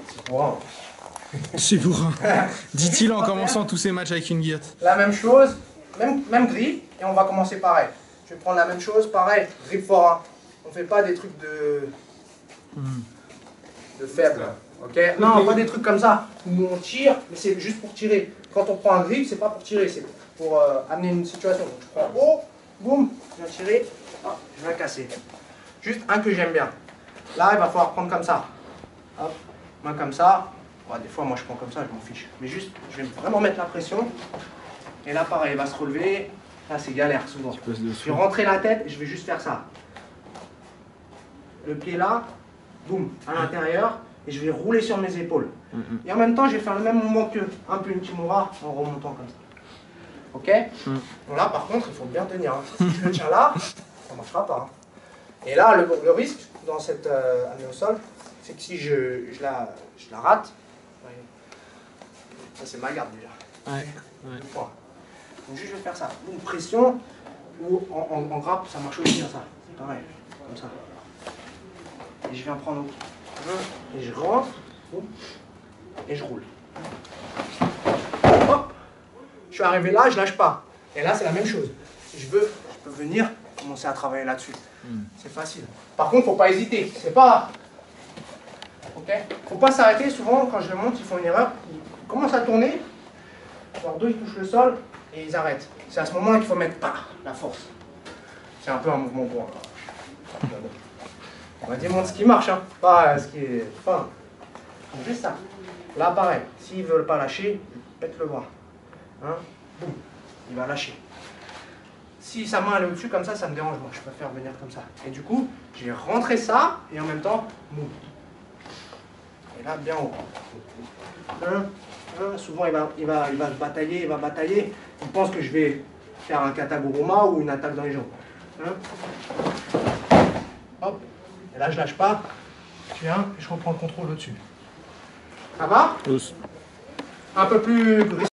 C'est pour un. C'est bourrin. Dit-il en commençant tous ses matchs avec une guillotte. La même chose, même grip, et on va commencer pareil. Je vais prendre la même chose, pareil, grip fort 1. On fait pas des trucs de faible. Ok? Non, pas des trucs comme ça, où on tire, mais c'est juste pour tirer. Quand on prend un grip, c'est pas pour tirer, c'est pour amener une situation. Donc je prends haut, boum, je viens tirer, hop, je viens casser. Juste un que j'aime bien. Là, il va falloir prendre comme ça. Hop, main comme ça. Ouais, des fois, moi, je prends comme ça, je m'en fiche. Mais juste, je vais vraiment mettre la pression. Et là, pareil, il va se relever. Là, c'est galère, souvent. Je vais rentrer la tête et je vais juste faire ça. Le pied là, boum, à l'intérieur. Et je vais rouler sur mes épaules. Et en même temps, je vais faire le même mouvement que un peu une kimura en remontant comme ça. Ok? Bon, là, par contre, il faut bien tenir. Hein. Si je le tiens là, ça ne marchera pas. Hein. Et là, le risque dans cette amenée au sol, c'est que si je la rate, ça c'est ma garde déjà. Ouais. Donc juste je vais faire ça. Une pression ou en grappe, ça marche aussi bien ça. Pareil, comme ça. Et je viens prendre et je rentre et je roule. Hop, je suis arrivé là, je lâche pas. Et là c'est la même chose. Si je veux, je peux venir commencer à travailler là-dessus. C'est facile. Par contre, faut pas hésiter. C'est pas. Ok. Faut pas s'arrêter. Souvent, quand je le monte, ils font une erreur. Ils commencent à tourner. Leurs deux, ils touchent le sol et ils arrêtent. C'est à ce moment-là qu'il faut mettre la force. C'est un peu un mouvement pour. On va dire ce qui marche, hein. Pas ce qui est. Enfin, juste ça. Là, pareil. S'ils veulent pas lâcher, pète le bras. Hein. Boum. Il va lâcher. Si sa main elle est au-dessus comme ça me dérange moi, je préfère venir comme ça. Et du coup, j'ai rentré ça et en même temps, move. Et là, bien haut. Souvent il va batailler, Il pense que je vais faire un kataguruma ou une attaque dans les jambes. Hop. Et là, je lâche pas. Je viens et je reprends le contrôle au-dessus. Ça va? Tous. Un peu plus